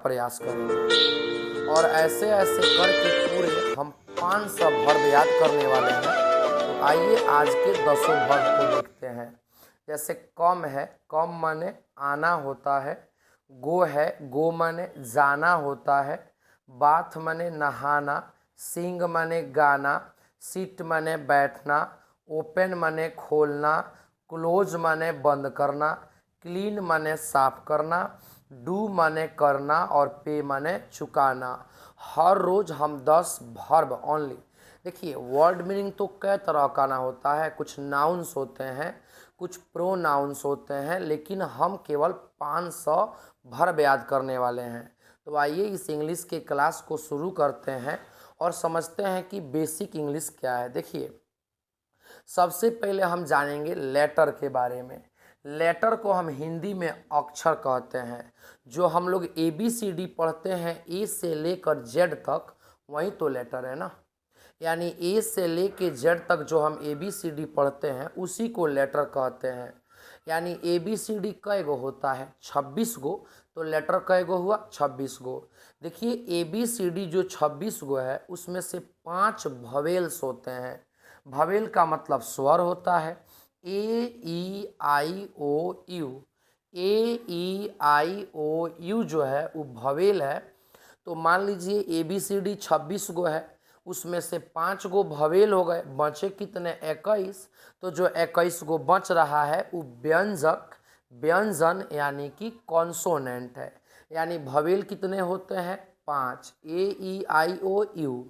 प्रयास करेंगे और ऐसे ऐसे करके पूरे हम 500 वर्ब याद करने वाले हैं। तो आइए आज के 10 वर्ब को देखते हैं। जैसे कम है, कम माने आना होता है। गो है, गो माने जाना होता है। बाथ माने नहाना। सिंग माने गाना। सिट माने बैठना। ओपन माने खोलना। क्लोज माने बंद करना। क्लीन माने साफ करना। डू माने करना और पे माने चुकाना। हर रोज हम 10 वर्ब ओनली। देखिए वर्ड मीनिंग तो कई तरह का ना होता है, कुछ नाउन्स होते हैं, कुछ प्रोनाउंस होते हैं, लेकिन हम केवल 500 वर्ब याद करने वाले हैं। तो आइए इस इंग्लिश के क्लास को शुरू करते हैं और समझते हैं कि बेसिक इंग्लिश क्या है। देखिए सबसे पहले हम जानेंगे लेटर के बारे में। लेटर को हम हिंदी में अक्षर कहते हैं। जो हम लोग ABCD पढ़ते हैं ए से लेकर जेड तक, वही तो लेटर है ना। यानी ए से लेकर जेड तक जो हम ABCD पढ़ते हैं उसी को लेटर कहते हैं। यानी ABCD कै गो होता है? 26 गो। तो लेटर कै गो हुआ? 26 गो। देखिए ABCD जो 26 गो है उसमें से 5 ववेल्स होते हैं। ववेल का मतलब स्वर होता है। A E I O U। AEIOU जो है वो ववेल है। तो मान लीजिए ABCD 26 गो है, उसमें से 5 गो ववेल हो गए, बचे कितने? 21। तो जो 21 गो बच रहा है वो व्यंजक, व्यंजन यानी कि कॉन्सोनेंट है। यानी ववेल कितने होते हैं? 5। AEIOU।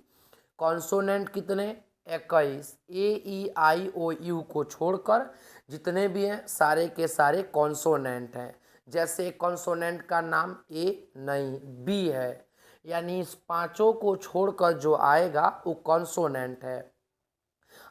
कॉन्सोनेंट कितने? 21। AEIOU को छोड़कर जितने भी हैं सारे के सारे कॉन्सोनेंट हैं। जैसे कॉन्सोनेंट का नाम ए नहीं, बी है। यानी इस पांचों को छोड़कर जो आएगा वो कॉन्सोनेंट है।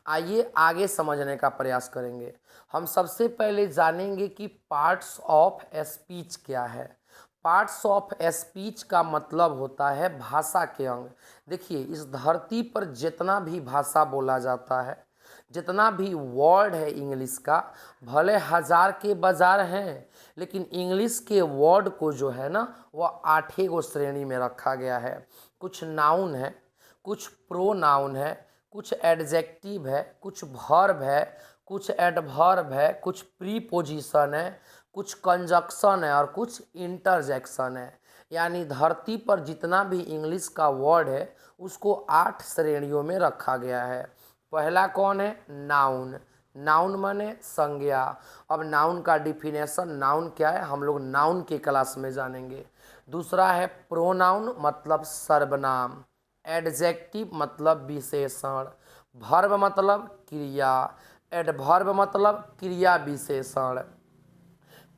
आइए आगे समझने का प्रयास करेंगे। हम सबसे पहले जानेंगे कि पार्ट्स ऑफ स्पीच क्या है। पार्ट्स ऑफ स्पीच का मतलब होता है भाषा के अंग। देखिए इस धरती पर जितना भी भाषा बोला जाता है, जितना भी वर्ड है इंग्लिश का, भले 1000 के बाजार हैं, लेकिन इंग्लिश के वर्ड को जो है ना वह 8 गो श्रेणी में रखा गया है। कुछ नाउन है, कुछ प्रोनाउन है, कुछ एडजेक्टिव है, कुछ वर्ब है, कुछ एडवर्ब है, कुछ प्रीपोजिशन है, कुछ कंजक्शन है और कुछ इंटरजेक्शन है। यानी धरती पर जितना भी इंग्लिश का वर्ड है उसको 8 श्रेणियों में रखा गया है। पहला कौन है? नाउन। नाउन माने संज्ञा। अब नाउन का डिफिनेशन, नाउन क्या है, हम लोग नाउन के क्लास में जानेंगे। दूसरा है प्रोनाउन, मतलब सर्वनाम। एडजेक्टिव मतलब विशेषण। वर्ब मतलब क्रिया। एडवर्ब मतलब क्रिया विशेषण।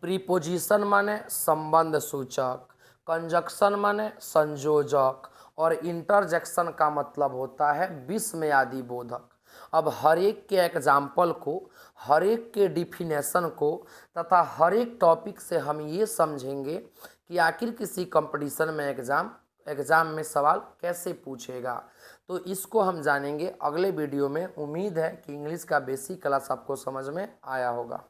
प्रीपोजिशन माने संबंध सूचक। कंजक्शन माने संयोजक। और इंटरजेक्शन का मतलब होता है विस्मयादि बोधक। अब हर एक के एग्जाम्पल को, हर एक के डिफिनेशन को तथा हर एक टॉपिक से हम ये समझेंगे कि आखिर किसी कंपटीशन में एग्ज़ाम में सवाल कैसे पूछेगा। तो इसको हम जानेंगे अगले वीडियो में। उम्मीद है कि इंग्लिश का बेसिक क्लास आपको समझ में आया होगा।